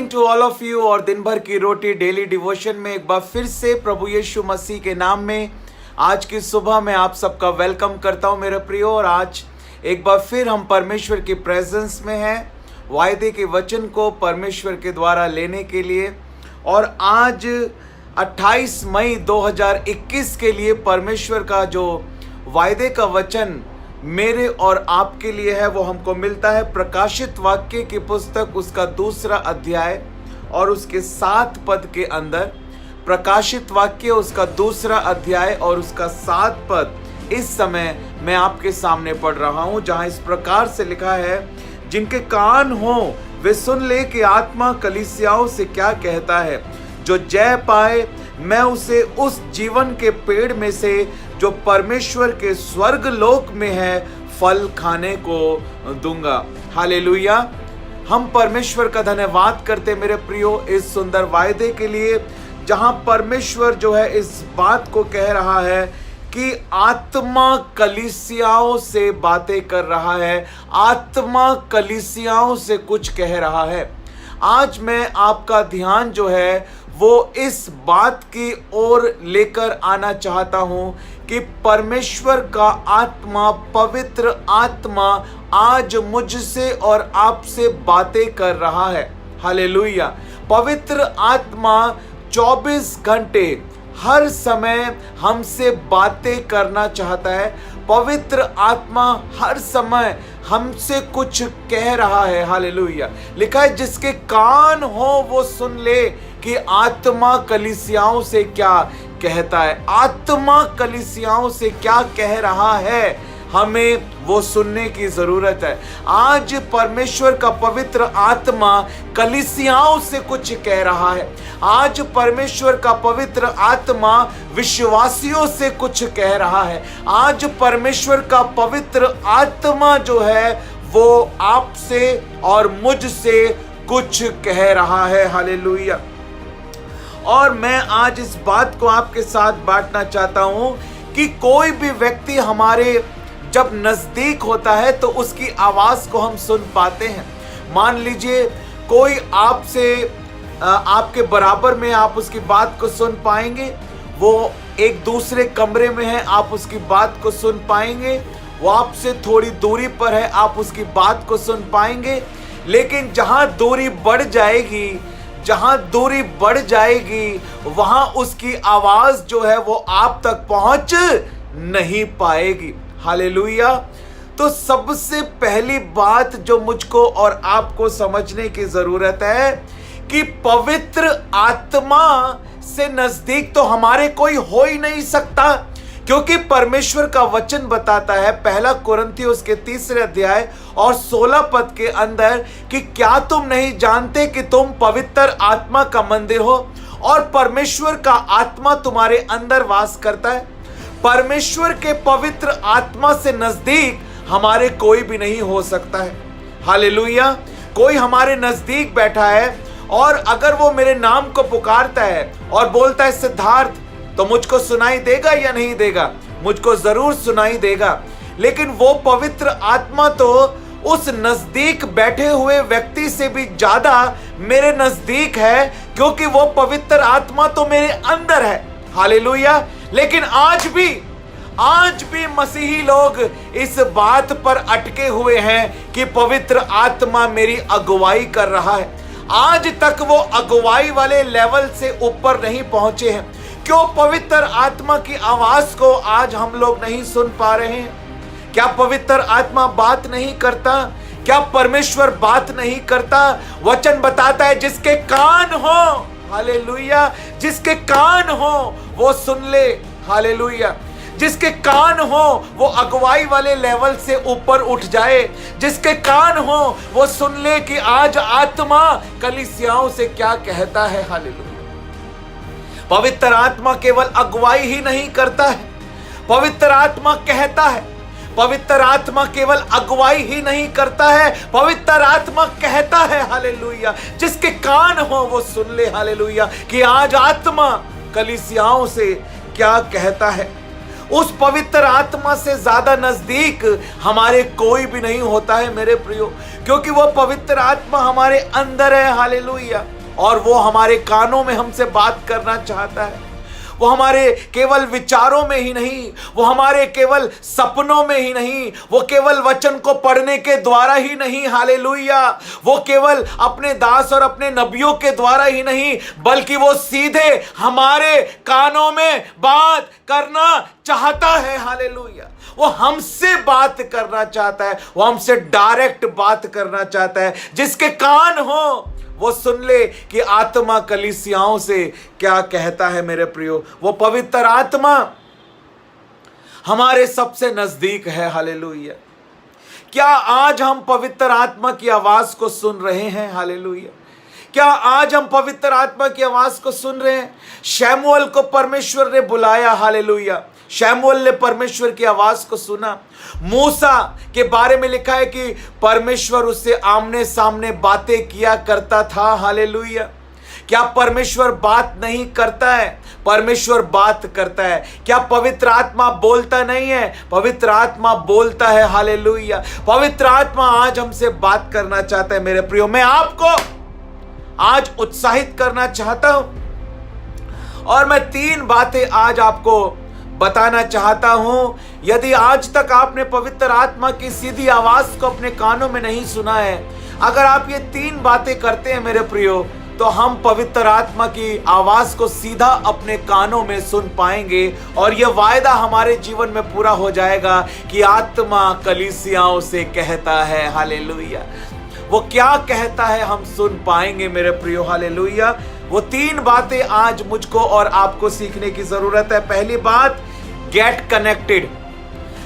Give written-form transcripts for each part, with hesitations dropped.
Morning to all of you. और दिन भर की रोटी डेली डिवोशन में एक बार फिर से प्रभु यीशु मसीह के नाम में आज की सुबह में आप सबका वेलकम करता हूं मेरे प्रियो। और आज एक बार फिर हम परमेश्वर की प्रेजेंस में हैं, वायदे के वचन को परमेश्वर के द्वारा लेने के लिए। और आज 28 मई 2021 के लिए परमेश्वर का जो वायदे का वचन मेरे और आपके लिए है वो हमको मिलता है प्रकाशित वाक्य की पुस्तक, उसका 2 अध्याय और उसके 7 पद के अंदर। प्रकाशित वाक्य उसका 2 अध्याय और उसका 7 पद इस समय मैं आपके सामने पढ़ रहा हूं, जहां इस प्रकार से लिखा है, जिनके कान हो वे सुन ले कि आत्मा कलीसियाओं से क्या कहता है। जो जय पाए मैं उसे उस जीवन के पेड़ में से जो परमेश्वर के स्वर्ग लोक में है फल खाने को दूंगा। हालेलुया। हम परमेश्वर का धन्यवाद करते मेरे प्रियो इस सुंदर वायदे के लिए, जहां परमेश्वर जो है इस बात को कह रहा है कि आत्मा कलीसियाओं से बातें कर रहा है, आत्मा कलीसियाओं से कुछ कह रहा है। आज मैं आपका ध्यान जो है वो इस बात की ओर लेकर आना चाहता हूं कि परमेश्वर का आत्मा, पवित्र आत्मा आज मुझसे और आपसे बातें कर रहा है। हालेलुया। पवित्र आत्मा 24 घंटे हर समय हमसे बातें करना चाहता है। पवित्र आत्मा हर समय हमसे कुछ कह रहा है। हालेलुया। लिखा है, जिसके कान हो वो सुन ले कि आत्मा कलीसियाओं से क्या कहता है। आत्मा कलीसियाओं से क्या कह रहा है, हमें वो सुनने की जरूरत है। आज परमेश्वर का पवित्र आत्मा कलीसियाओं से कुछ कह रहा है। आज परमेश्वर का पवित्र आत्मा विश्वासियों से कुछ कह रहा है। आज परमेश्वर का पवित्र आत्मा जो है वो आपसे और मुझसे कुछ कह रहा है। हालेलुया। और मैं आज इस बात को आपके साथ बांटना चाहता हूं कि कोई भी व्यक्ति हमारे जब नजदीक होता है तो उसकी आवाज को हम सुन पाते हैं। मान लीजिए कोई आपसे आपके बराबर में, आप उसकी बात को सुन पाएंगे। वो एक दूसरे कमरे में है, आप उसकी बात को सुन पाएंगे। वो आपसे थोड़ी दूरी पर है, आप उसकी बात को सुन पाएंगे। लेकिन जहां दूरी बढ़ जाएगी, जहां दूरी बढ़ जाएगी, वहां उसकी आवाज जो है वो आप तक पहुंच नहीं पाएगी। हालेलुया। तो सबसे पहली बात जो मुझको और आपको समझने की जरूरत है कि पवित्र आत्मा से नजदीक तो हमारे कोई हो ही नहीं सकता, क्योंकि परमेश्वर का वचन बताता है 1 कुरिन्थियों उसके 3 अध्याय और 16 पद के अंदर कि क्या तुम नहीं जानते कि तुम पवित्र आत्मा का मंदिर हो और परमेश्वर का आत्मा तुम्हारे अंदर वास करता है। परमेश्वर के पवित्र आत्मा से नजदीक हमारे कोई भी नहीं हो सकता है। हालेलुया। कोई हमारे नजदीक बैठा है और अगर वो मेरे नाम को पुकारता है और बोलता है सिद्धार्थ, तो मुझको सुनाई देगा या नहीं देगा? मुझको जरूर सुनाई देगा। लेकिन वो पवित्र आत्मा तो उस नजदीक बैठे हुए व्यक्ति से भी ज्यादा मेरे नजदीक है, क्योंकि वो पवित्र आत्मा तो मेरे अंदर है। हालेलुया। लेकिन आज भी मसीही लोग इस बात पर अटके हुए हैं कि पवित्र आत्मा मेरी अगुवाई कर रहा है। आज तक वो अगुवाई वाले लेवल से ऊपर नहीं पहुंचे हैं। क्यों पवित्र आत्मा की आवाज को आज हम लोग नहीं सुन पा रहे हैं? क्या पवित्र आत्मा बात नहीं करता? क्या परमेश्वर बात नहीं करता? वचन बताता है, जिसके कान हो, हालेलुया, जिसके कान हो वो सुन ले। हालेलुया। जिसके कान हो वो अगुवाई वाले लेवल से ऊपर उठ जाए। जिसके कान हो वो सुन ले कि आज आत्मा कलीसियाओं से क्या कहता है। हालेलुया। पवित्र आत्मा केवल अगुवाई ही नहीं करता है, पवित्र आत्मा कहता है। पवित्र आत्मा केवल अगुवाई ही नहीं करता है, पवित्र आत्मा कहता है। हालेलुया। जिसके कान हो वो सुन ले। हालेलुया। कि आज आत्मा कलीसियाओं से क्या कहता है। उस पवित्र आत्मा से ज्यादा नजदीक हमारे कोई भी नहीं होता है मेरे प्रियो, क्योंकि वो पवित्र आत्मा हमारे अंदर है। हालेलुया। और वो हमारे कानों में हमसे बात करना चाहता है। वो हमारे केवल विचारों में ही नहीं, वो हमारे केवल सपनों में ही नहीं, वो केवल वचन को पढ़ने के द्वारा ही नहीं, हालेलुया, वो केवल अपने दास और अपने नबियों के द्वारा ही नहीं, बल्कि वो सीधे हमारे कानों में बात करना चाहता है, हालेलुया। वो हमसे बात करना चाहता है, वो हमसे डायरेक्ट बात करना चाहता है। जिसके कान हो वो सुन ले कि आत्मा कलीसियाओं से क्या कहता है। मेरे प्रियो, वो पवित्र आत्मा हमारे सबसे नजदीक है, हालेलुया। क्या आज हम पवित्र आत्मा की आवाज को सुन रहे हैं? हालेलुया। क्या आज हम पवित्र आत्मा की आवाज को सुन रहे हैं? शमूएल को परमेश्वर ने बुलाया, हालेलुया। शमूएल ने परमेश्वर की आवाज को सुना। मूसा के बारे में लिखा है कि परमेश्वर उससे आमने सामने बातें किया करता था, हालेलुया। क्या परमेश्वर बात नहीं करता है? परमेश्वर बात करता है। क्या पवित्र आत्मा बोलता नहीं है? पवित्र आत्मा बोलता है, हालेलुया। पवित्र आत्मा आज हमसे बात करना चाहता है। मेरे प्रियो, मैं आपको आज उत्साहित करना चाहता हूं और मैं 3 बातें आज आपको बताना चाहता हूं। यदि आज तक आपने पवित्र आत्मा की सीधी आवाज को अपने कानों में नहीं सुना है, अगर आप ये 3 बातें करते हैं मेरे प्रियो, तो हम पवित्र आत्मा की आवाज को सीधा अपने कानों में सुन पाएंगे और यह वायदा हमारे जीवन में पूरा हो जाएगा कि आत्मा कलीसियाओं से कहता है, हालेलुया। वो क्या कहता है हम सुन पाएंगे मेरे प्रियो, हालेलुया। वो 3 बातें आज मुझको और आपको सीखने की जरूरत है। पहली बात, गेट कनेक्टेड।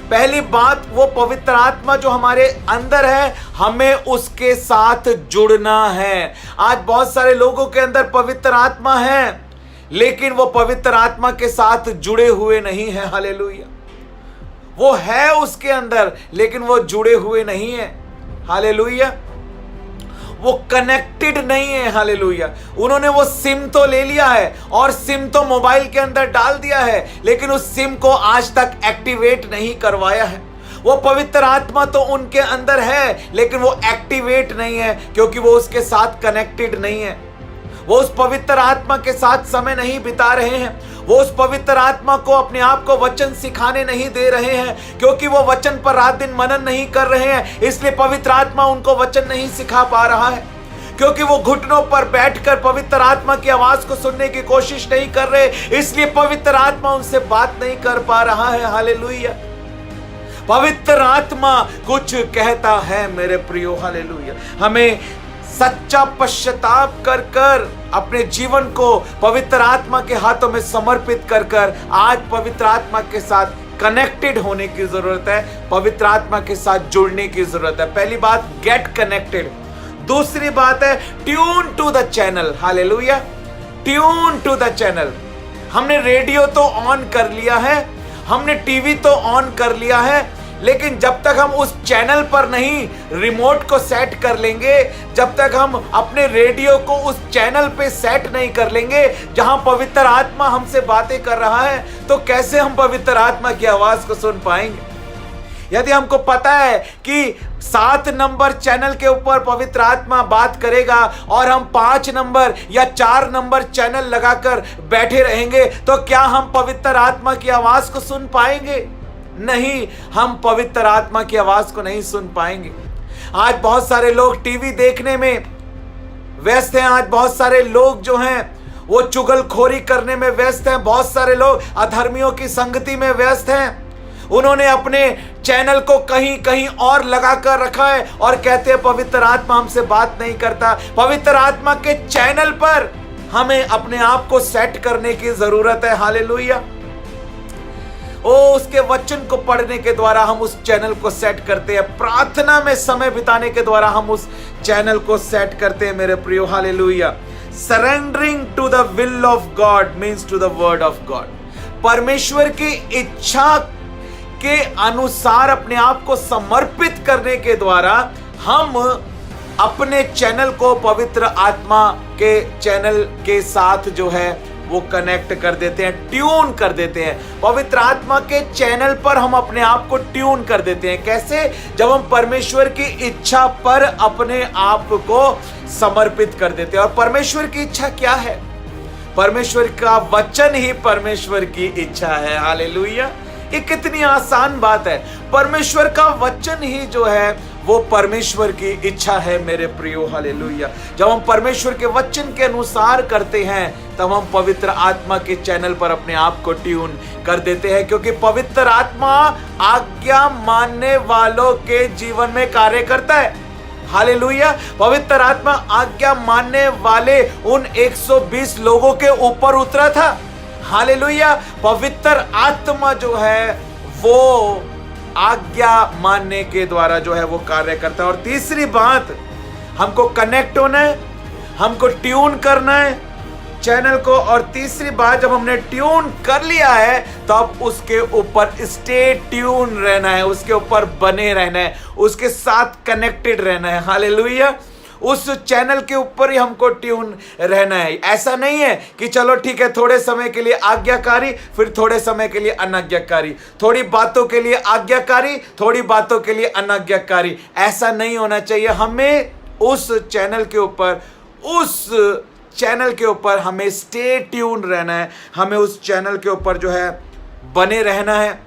पहली बात, वो पवित्र आत्मा जो हमारे अंदर है, हमें उसके साथ जुड़ना है। आज बहुत सारे लोगों के अंदर पवित्र आत्मा है, लेकिन वो पवित्र आत्मा के साथ जुड़े हुए नहीं है, हालेलुया। वो है उसके अंदर, लेकिन वो जुड़े हुए नहीं है, हालेलुया। वो कनेक्टेड नहीं है, हालेलुया। उन्होंने वो सिम तो ले लिया है और सिम तो मोबाइल के अंदर डाल दिया है, लेकिन उस सिम को आज तक एक्टिवेट नहीं करवाया है। वो पवित्र आत्मा तो उनके अंदर है, लेकिन वो एक्टिवेट नहीं है, क्योंकि वो उसके साथ कनेक्टेड नहीं है। वो उस पवित्र आत्मा के साथ समय नहीं बिता रहे हैं। वो उस पवित्र आत्मा को अपने आप को वचन सिखाने नहीं दे रहे हैं, क्योंकि वो वचन पर रात दिन मनन नहीं कर रहे हैं। इसलिए पवित्र आत्मा उनको वचन नहीं सिखा पा रहा है, क्योंकि वो घुटनों पर बैठकर पवित्र आत्मा की आवाज को सुनने की कोशिश नहीं कर रहे। इसलिए पवित्र आत्मा उनसे बात नहीं कर पा रहा है, हालेलुया। पवित्र आत्मा कुछ कहता है मेरे प्रियो, हालेलुया। हमें सच्चा पश्चाताप कर कर अपने जीवन को पवित्र आत्मा के हाथों में समर्पित कर कर आज पवित्र आत्मा के साथ कनेक्टेड होने की जरूरत है, पवित्र आत्मा के साथ जुड़ने की जरूरत है। पहली बात, गेट कनेक्टेड। दूसरी बात है, tune to the channel, hallelujah. Tune to the channel. हमने रेडियो तो ऑन कर लिया है, हमने टीवी तो ऑन कर लिया है, लेकिन जब तक हम उस चैनल पर नहीं रिमोट को सेट कर लेंगे, जब तक हम अपने रेडियो को उस चैनल पे सेट नहीं कर लेंगे जहां पवित्र आत्मा हमसे बातें कर रहा है, तो कैसे हम पवित्र आत्मा की आवाज को सुन पाएंगे? यदि हमको पता है कि 7 नंबर चैनल के ऊपर पवित्र आत्मा बात करेगा और हम 5 नंबर या 4 नंबर चैनल लगाकर बैठे रहेंगे, तो क्या हम पवित्र आत्मा की आवाज को सुन पाएंगे? नहीं, हम पवित्र आत्मा की आवाज को नहीं सुन पाएंगे। आज बहुत सारे लोग टीवी देखने में व्यस्त हैं। आज बहुत सारे लोग जो हैं वो चुगलखोरी करने में व्यस्त हैं। बहुत सारे लोग अधर्मियों की संगति में व्यस्त हैं। उन्होंने अपने चैनल को कहीं कहीं और लगा कर रखा है और कहते हैं पवित्र आत्मा हमसे बात नहीं करता। पवित्र आत्मा के चैनल पर हमें अपने आप को सेट करने की जरूरत है, हालेलुया। उसके वचन को पढ़ने के द्वारा हम उस चैनल को सेट करते हैं। प्रार्थना में समय बिताने के द्वारा हम उस चैनल को सेट करते हैं मेरे प्रियो, hallelujah. Surrendering to the will of God means to the word of God. परमेश्वर की इच्छा के अनुसार अपने आप को समर्पित करने के द्वारा हम अपने चैनल को पवित्र आत्मा के चैनल के साथ जो है वो कनेक्ट कर देते हैं, ट्यून कर देते हैं। पवित्र आत्मा के चैनल पर हम अपने आप को ट्यून कर देते हैं। कैसे? जब हम परमेश्वर की इच्छा पर अपने आप को समर्पित कर देते हैं। और परमेश्वर की इच्छा क्या है? परमेश्वर का वचन ही परमेश्वर की इच्छा है। हालेलुया! ये कितनी आसान बात है। परमेश्वर का वचन ही जो है वो परमेश्वर की इच्छा है मेरे प्रियो। हालेलुया! जब हम परमेश्वर के वचन के अनुसार करते हैं तब हम पवित्र आत्मा के चैनल पर अपने आप को ट्यून कर देते हैं, क्योंकि पवित्र आत्मा आज्ञा मानने वालों के जीवन में कार्य करता है। हालेलुया! पवित्र आत्मा आज्ञा मानने वाले उन 120 लोगों के ऊपर उतरा था। हालेलुया! पवित्र आत्मा जो है वो आज्ञा मानने के द्वारा जो है वो कार्य करता है। और तीसरी बात, हमको कनेक्ट होना है, हमको ट्यून करना है चैनल को। और तीसरी बात, जब हमने ट्यून कर लिया है तो अब उसके ऊपर स्टे ट्यून रहना है, उसके ऊपर बने रहना है, उसके साथ कनेक्टेड रहना है। हालेलुया! उस चैनल के ऊपर ही हमको ट्यून रहना है। ऐसा नहीं है कि चलो ठीक है, थोड़े समय के लिए आज्ञाकारी, फिर थोड़े समय के लिए अनाज्ञाकारी, थोड़ी बातों के लिए आज्ञाकारी, थोड़ी बातों के लिए अनाज्ञाकारी। ऐसा नहीं होना चाहिए। हमें उस चैनल के ऊपर हमें स्टे ट्यून रहना है। हमें उस चैनल के ऊपर जो है बने रहना है।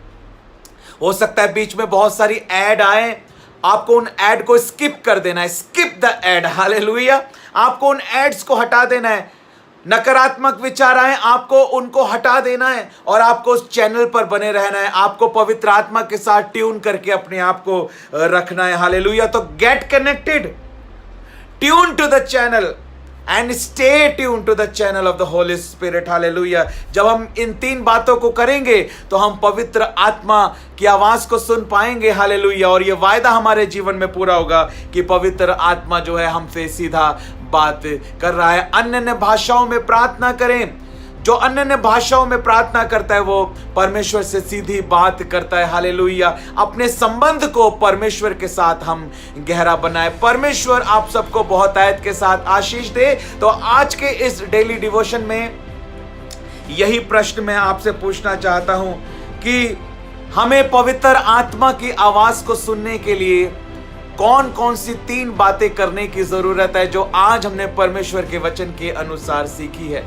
हो सकता है बीच में बहुत सारी ऐड आए, आपको उन ऐड को स्किप कर देना है। Skip the add. हालेलुया! आपको उन एड्स को हटा देना है। नकारात्मक विचार आए, आपको उनको हटा देना है और आपको उस चैनल पर बने रहना है। आपको पवित्र आत्मा के साथ ट्यून करके अपने आप को रखना है। हालेलुया! तो get connected, tune to the channel and stay tune to the channel of the Holy Spirit. Hallelujah! जब हम इन 3 बातों को करेंगे तो हम पवित्र आत्मा की आवाज को सुन पाएंगे। हालेलुया! और ये वायदा हमारे जीवन में पूरा होगा कि पवित्र आत्मा जो है हमसे सीधा बात कर रहा है। अन्य भाषाओं में प्रार्थना करें। जो अन्य भाषाओं में प्रार्थना करता है वो परमेश्वर से सीधी बात करता है। हालेलुया! अपने संबंध को परमेश्वर के साथ हम गहरा बनाए। परमेश्वर आप सबको बहुत आयत के साथ आशीष दे। तो आज के इस डेली डिवोशन में यही प्रश्न मैं आपसे पूछना चाहता हूं कि हमें पवित्र आत्मा की आवाज को सुनने के लिए कौन कौन सी 3 बातें करने की जरूरत है जो आज हमने परमेश्वर के वचन के अनुसार सीखी है।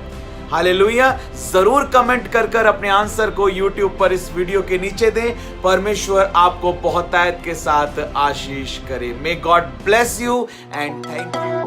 हालेलुया! जरूर कमेंट कर अपने आंसर को YouTube पर इस वीडियो के नीचे दें। परमेश्वर आपको बहुतायत के साथ आशीष करे। May God bless you and thank you.